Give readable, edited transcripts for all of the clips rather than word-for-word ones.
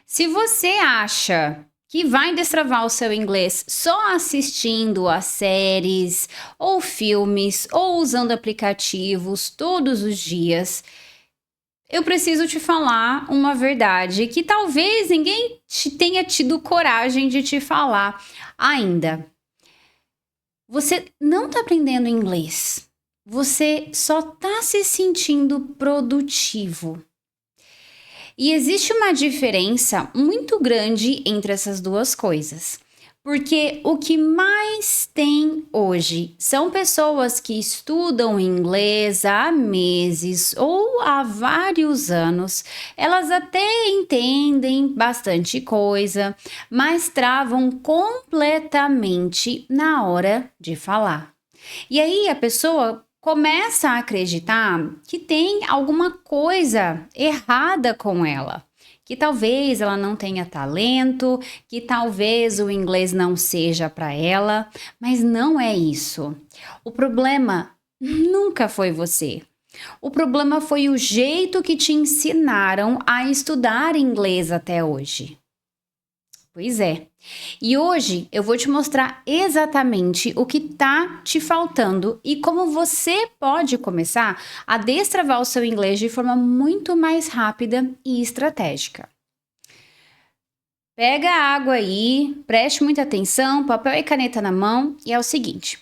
Se você acha que vai destravar o seu inglês só assistindo a séries ou filmes ou usando aplicativos todos os dias, eu preciso te falar uma verdade que talvez ninguém tenha tido coragem de te falar ainda. Você não está aprendendo inglês. Você só está se sentindo produtivo. E existe uma diferença muito grande entre essas duas coisas. Porque o que mais tem hoje são pessoas que estudam inglês há meses ou há vários anos. Elas até entendem bastante coisa, mas travam completamente na hora de falar. E aí a pessoa começa a acreditar que tem alguma coisa errada com ela, que talvez ela não tenha talento, que talvez o inglês não seja para ela, mas não é isso. O problema nunca foi você. O problema foi o jeito que te ensinaram a estudar inglês até hoje. Pois é. E hoje eu vou te mostrar exatamente o que tá te faltando e como você pode começar a destravar o seu inglês de forma muito mais rápida e estratégica. Pega a água aí, preste muita atenção, papel e caneta na mão, e é o seguinte: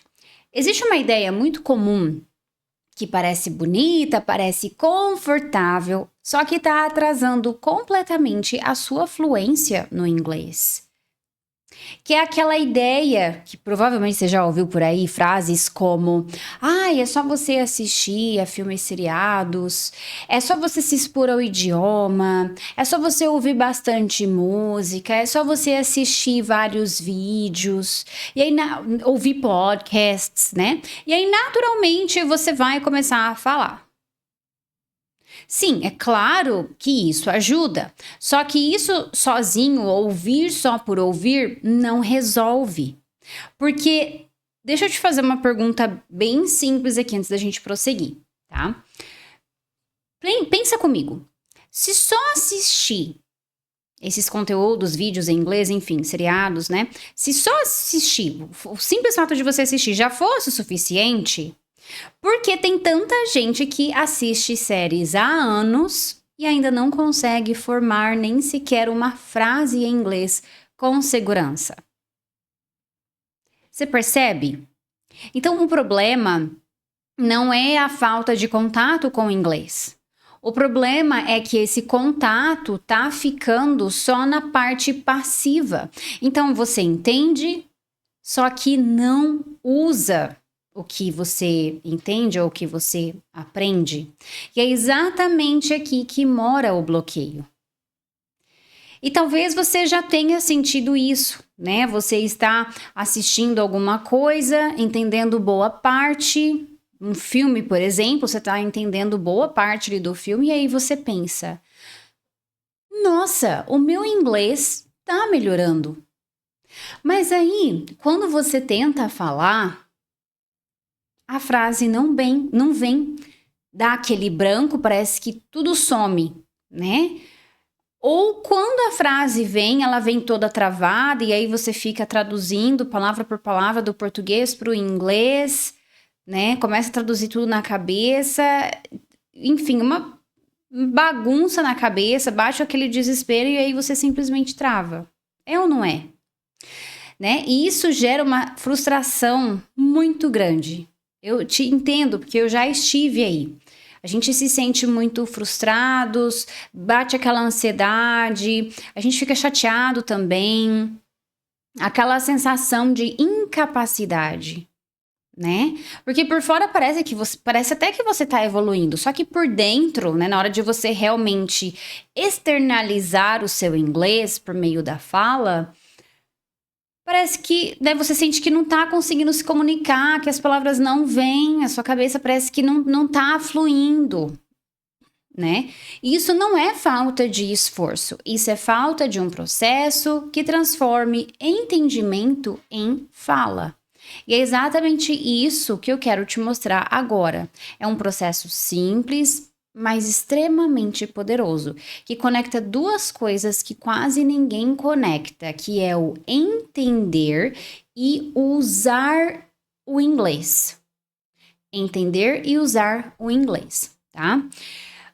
existe uma ideia muito comum que parece bonita, parece confortável, só que está atrasando completamente a sua fluência no inglês. Que é aquela ideia que provavelmente você já ouviu por aí, frases como: é só você assistir a filmes seriados, é só você se expor ao idioma, é só você ouvir bastante música, é só você assistir vários vídeos, e aí ouvir podcasts, né? E aí naturalmente você vai começar a falar. Sim, é claro que isso ajuda, só que isso sozinho, ouvir só por ouvir, não resolve. Porque, deixa eu te fazer uma pergunta bem simples aqui antes da gente prosseguir, tá? Pensa comigo, se só assistir esses conteúdos, vídeos em inglês, enfim, seriados, né? Se só assistir, o simples fato de você assistir já fosse o suficiente, por que tem tanta gente que assiste séries há anos e ainda não consegue formar nem sequer uma frase em inglês com segurança? Você percebe? Então, o problema não é a falta de contato com o inglês. O problema é que esse contato tá ficando só na parte passiva. Então, você entende, só que não usa o que você entende ou o que você aprende. E é exatamente aqui que mora o bloqueio. E talvez você já tenha sentido isso, né? Você está assistindo alguma coisa, entendendo boa parte, um filme, por exemplo, você está entendendo boa parte do filme, e aí você pensa: nossa, o meu inglês está melhorando. Mas aí, quando você tenta falar, a frase não vem, dá aquele branco, parece que tudo some, né? Ou quando a frase vem, ela vem toda travada e aí você fica traduzindo palavra por palavra do português para o inglês, né? Começa a traduzir tudo na cabeça, enfim, uma bagunça na cabeça, bate aquele desespero e aí você simplesmente trava. É ou não é? Né? E isso gera uma frustração muito grande. Eu te entendo, porque eu já estive aí. A gente se sente muito frustrados, bate aquela ansiedade, a gente fica chateado também, aquela sensação de incapacidade, né? Porque por fora parece até que você tá evoluindo, só que por dentro, né, na hora de você realmente externalizar o seu inglês por meio da fala, parece que, né, você sente que não tá conseguindo se comunicar, que as palavras não vêm, a sua cabeça parece que não tá fluindo, né? E isso não é falta de esforço, isso é falta de um processo que transforme entendimento em fala. E é exatamente isso que eu quero te mostrar agora. É um processo simples, mas extremamente poderoso, que conecta duas coisas que quase ninguém conecta, que é o entender e usar o inglês. Entender e usar o inglês, tá?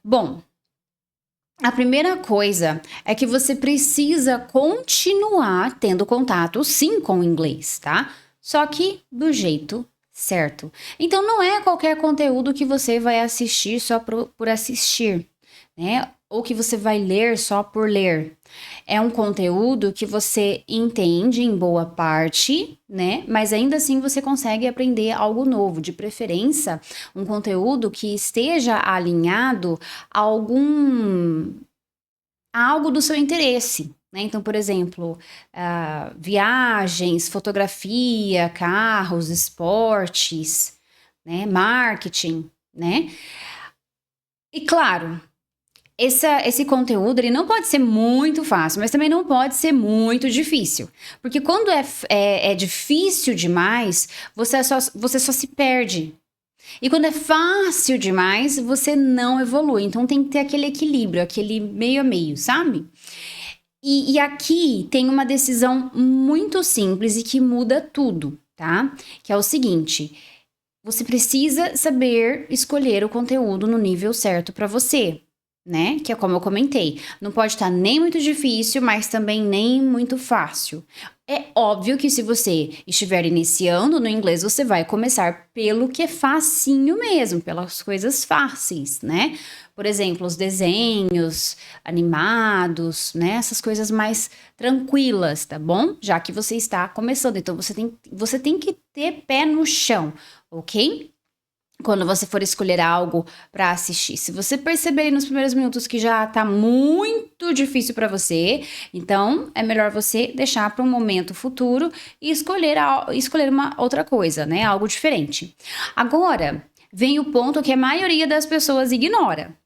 Bom, a primeira coisa é que você precisa continuar tendo contato, sim, com o inglês, tá? Só que do jeito certo. Então, não é qualquer conteúdo que você vai assistir só por assistir, né? Ou que você vai ler só por ler. É um conteúdo que você entende em boa parte, né? Mas ainda assim você consegue aprender algo novo, de preferência, um conteúdo que esteja alinhado a algo do seu interesse, né? Então, por exemplo, viagens, fotografia, carros, esportes, né? Marketing, né? E claro, esse conteúdo ele não pode ser muito fácil, mas também não pode ser muito difícil. Porque quando é difícil demais, você só se perde. E quando é fácil demais, você não evolui. Então tem que ter aquele equilíbrio, aquele meio a meio, sabe? E aqui tem uma decisão muito simples e que muda tudo, tá? Que é o seguinte: você precisa saber escolher o conteúdo no nível certo para você, né? Que é como eu comentei. Não pode estar nem muito difícil, mas também nem muito fácil. É óbvio que se você estiver iniciando no inglês, você vai começar pelo que é facinho mesmo, pelas coisas fáceis, né? Por exemplo, os desenhos animados, né? Essas coisas mais tranquilas, tá bom? Já que você está começando. Então, você tem que ter pé no chão, ok? Quando você for escolher algo para assistir. Se você perceber nos primeiros minutos que já tá muito difícil para você, então é melhor você deixar para um momento futuro e escolher uma outra coisa, né? Algo diferente. Agora, vem o ponto que a maioria das pessoas ignora.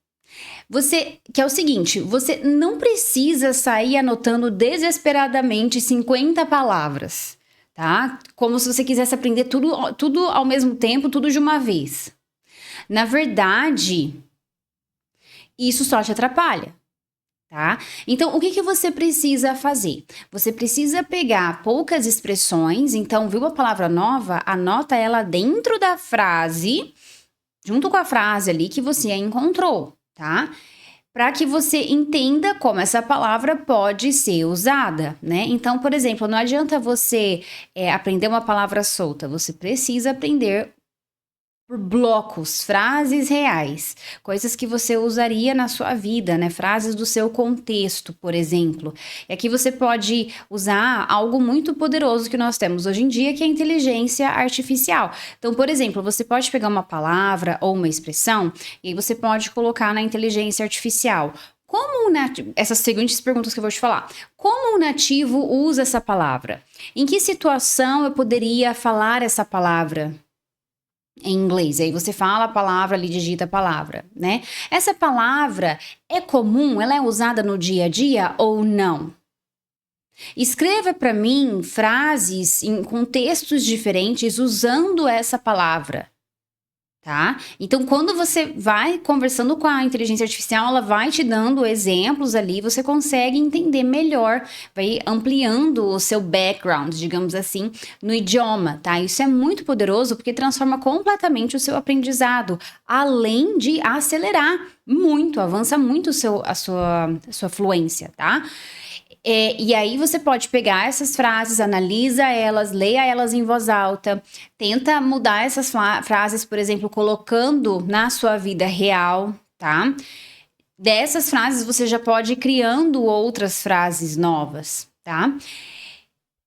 Que é o seguinte, você não precisa sair anotando desesperadamente 50 palavras. Tá? Como se você quisesse aprender tudo ao mesmo tempo, tudo de uma vez. Na verdade, isso só te atrapalha, tá? Então, o que você precisa fazer? Você precisa pegar poucas expressões, então, viu a palavra nova? Anota ela dentro da frase, junto com a frase ali que você encontrou, tá? Para que você entenda como essa palavra pode ser usada, né? Então, por exemplo, não adianta você aprender uma palavra solta, você precisa aprender por blocos, frases reais, coisas que você usaria na sua vida, né? Frases do seu contexto, por exemplo. E aqui você pode usar algo muito poderoso que nós temos hoje em dia, que é a inteligência artificial. Então, por exemplo, você pode pegar uma palavra ou uma expressão e você pode colocar na inteligência artificial. Como essas seguintes perguntas que eu vou te falar. Como um nativo usa essa palavra? Em que situação eu poderia falar essa palavra em inglês? Aí você fala a palavra ali, digita a palavra, né? Essa palavra é comum? Ela é usada no dia a dia ou não? Escreva para mim frases em contextos diferentes usando essa palavra. Tá? Então, quando você vai conversando com a inteligência artificial, ela vai te dando exemplos ali, você consegue entender melhor, vai ampliando o seu background, digamos assim, no idioma, tá? Isso é muito poderoso porque transforma completamente o seu aprendizado, além de acelerar muito, avança muito a sua fluência, tá? E aí você pode pegar essas frases, analisa elas, leia elas em voz alta, tenta mudar essas frases, por exemplo, colocando na sua vida real, tá? Dessas frases você já pode ir criando outras frases novas, tá?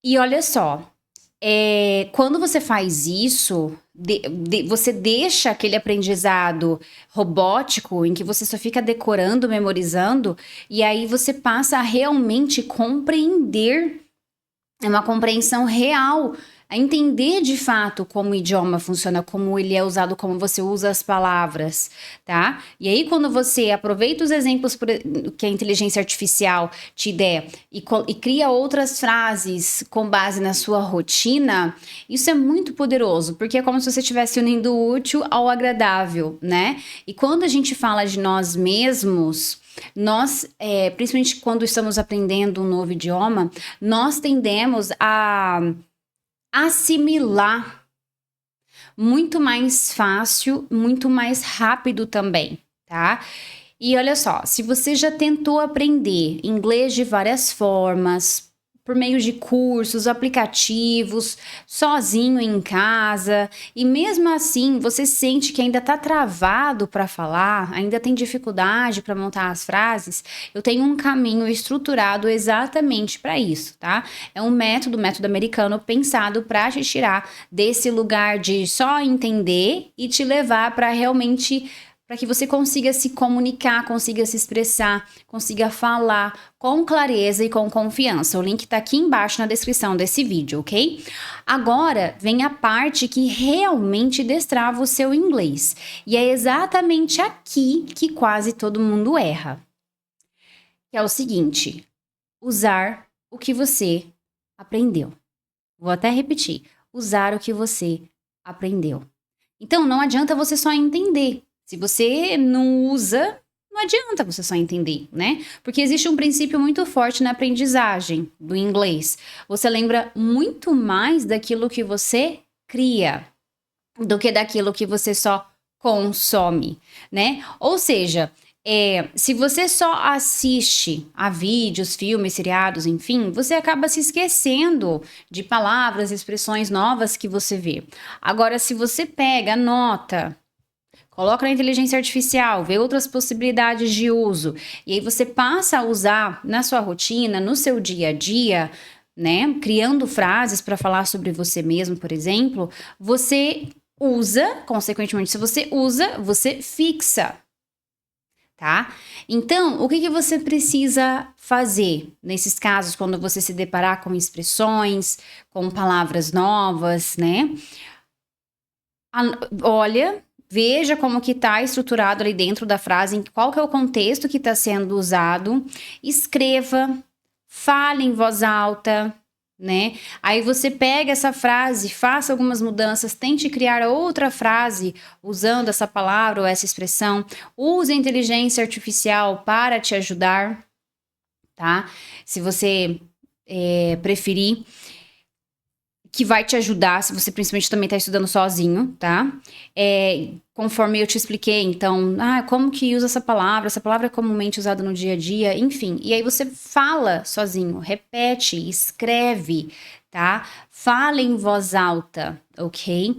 E olha só, quando você faz isso, você deixa aquele aprendizado robótico em que você só fica decorando, memorizando, e aí você passa a realmente compreender, é uma compreensão real a entender de fato como o idioma funciona, como ele é usado, como você usa as palavras, tá? E aí, quando você aproveita os exemplos que a inteligência artificial te der e cria outras frases com base na sua rotina, isso é muito poderoso, porque é como se você estivesse unindo o útil ao agradável, né? E quando a gente fala de nós mesmos, nós, principalmente quando estamos aprendendo um novo idioma, nós tendemos a assimilar muito mais fácil, muito mais rápido também, tá? E olha só, se você já tentou aprender inglês de várias formas, por meio de cursos, aplicativos, sozinho em casa, e mesmo assim você sente que ainda tá travado para falar, ainda tem dificuldade para montar as frases, eu tenho um caminho estruturado exatamente para isso, tá? É um método americano pensado para te tirar desse lugar de só entender e te levar para realmente para que você consiga se comunicar, consiga se expressar, consiga falar com clareza e com confiança. O link tá aqui embaixo na descrição desse vídeo, ok? Agora vem a parte que realmente destrava o seu inglês. E é exatamente aqui que quase todo mundo erra. Que é o seguinte: usar o que você aprendeu. Vou até repetir: usar o que você aprendeu. Então não adianta você só entender. Se você não usa, não adianta você só entender, né? Porque existe um princípio muito forte na aprendizagem do inglês. Você lembra muito mais daquilo que você cria do que daquilo que você só consome, né? Ou seja, se você só assiste a vídeos, filmes, seriados, enfim, você acaba se esquecendo de palavras, expressões novas que você vê. Agora, se você pega, anota, coloca na inteligência artificial, vê outras possibilidades de uso, e aí você passa a usar na sua rotina, no seu dia a dia, né? Criando frases para falar sobre você mesmo, por exemplo, você usa, consequentemente, se você usa, você fixa, tá? Então, o que você precisa fazer nesses casos, quando você se deparar com expressões, com palavras novas, né? Olha, veja como que está estruturado ali dentro da frase, qual que é o contexto que está sendo usado, escreva, fale em voz alta, né? Aí você pega essa frase, faça algumas mudanças, tente criar outra frase usando essa palavra ou essa expressão, use a inteligência artificial para te ajudar, tá? Se você preferir, que vai te ajudar, se você principalmente também está estudando sozinho, tá? Conforme eu te expliquei, então, como que usa essa palavra? Essa palavra é comumente usada no dia a dia, enfim. E aí você fala sozinho, repete, escreve, tá? Fala em voz alta, ok?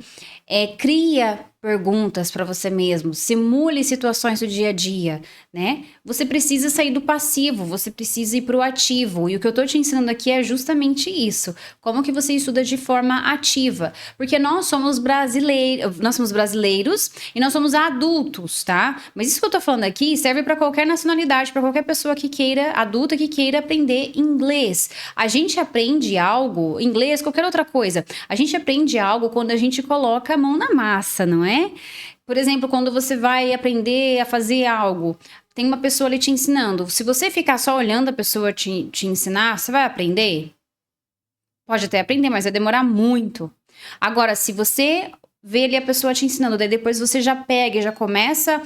Cria perguntas para você mesmo, simule situações do dia a dia, né? Você precisa sair do passivo, você precisa ir para o ativo. E o que eu tô te ensinando aqui é justamente isso. Como que você estuda de forma ativa? Porque nós somos brasileiros e nós somos adultos, tá? Mas isso que eu tô falando aqui serve para qualquer nacionalidade, para qualquer pessoa que queira, adulta que queira aprender inglês. A gente aprende algo, inglês, qualquer outra coisa. A gente aprende algo quando a gente coloca a mão na massa, não é? Por exemplo, quando você vai aprender a fazer algo, tem uma pessoa ali te ensinando. Se você ficar só olhando a pessoa te ensinar, você vai aprender? Pode até aprender, mas vai demorar muito. Agora, se você vê ali a pessoa te ensinando, daí depois você já pega e já começa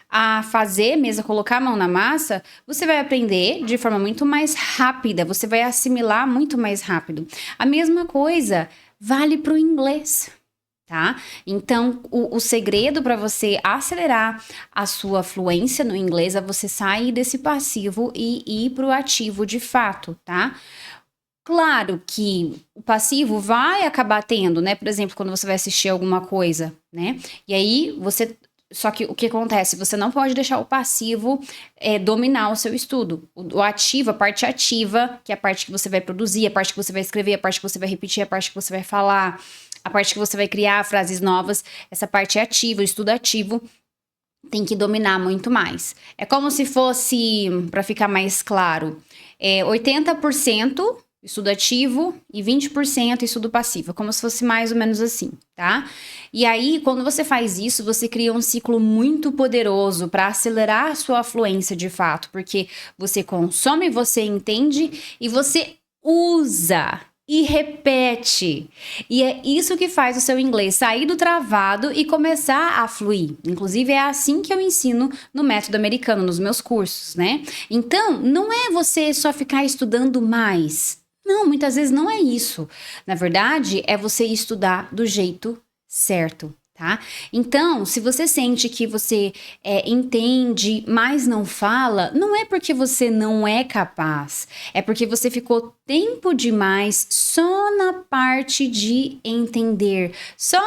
a fazer mesmo, a colocar a mão na massa, você vai aprender de forma muito mais rápida, você vai assimilar muito mais rápido. A mesma coisa vale para o inglês. Tá? Então, o segredo para você acelerar a sua fluência no inglês é você sair desse passivo e ir para o ativo de fato, tá? Claro que o passivo vai acabar tendo, né? Por exemplo, quando você vai assistir alguma coisa, né? E aí você. Só que o que acontece? Você não pode deixar o passivo dominar o seu estudo. O ativo, a parte ativa, que é a parte que você vai produzir, a parte que você vai escrever, a parte que você vai repetir, a parte que você vai falar, a parte que você vai criar frases novas, essa parte é ativa, o estudo ativo tem que dominar muito mais. É como se fosse, para ficar mais claro, 80% estudo ativo e 20% estudo passivo, como se fosse mais ou menos assim, tá? E aí, quando você faz isso, você cria um ciclo muito poderoso para acelerar a sua fluência de fato, porque você consome, você entende e você usa e repete. E é isso que faz o seu inglês sair do travado e começar a fluir. Inclusive, é assim que eu ensino no método americano, nos meus cursos, né? Então, não é você só ficar estudando mais. Não, muitas vezes não é isso. Na verdade, é você estudar do jeito certo. Tá? Então, se você sente que você entende, mas não fala, não é porque você não é capaz, é porque você ficou tempo demais só na parte de entender, só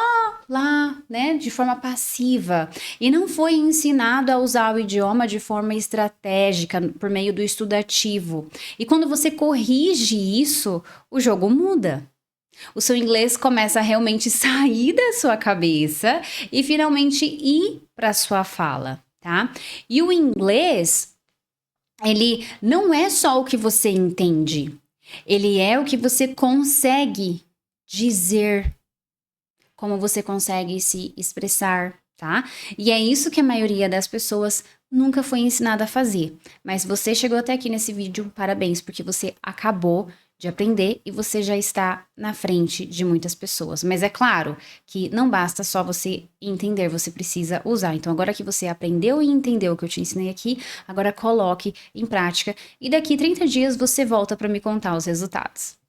lá, né, de forma passiva, e não foi ensinado a usar o idioma de forma estratégica por meio do estudativo. E quando você corrige isso, o jogo muda. O seu inglês começa a realmente sair da sua cabeça e finalmente ir para a sua fala, tá? E o inglês, ele não é só o que você entende, ele é o que você consegue dizer, como você consegue se expressar, tá? E é isso que a maioria das pessoas nunca foi ensinada a fazer. Mas você chegou até aqui nesse vídeo, parabéns, porque você acabou de aprender e você já está na frente de muitas pessoas. Mas é claro que não basta só você entender, você precisa usar. Então, agora que você aprendeu e entendeu o que eu te ensinei aqui, agora coloque em prática e daqui 30 dias você volta para me contar os resultados.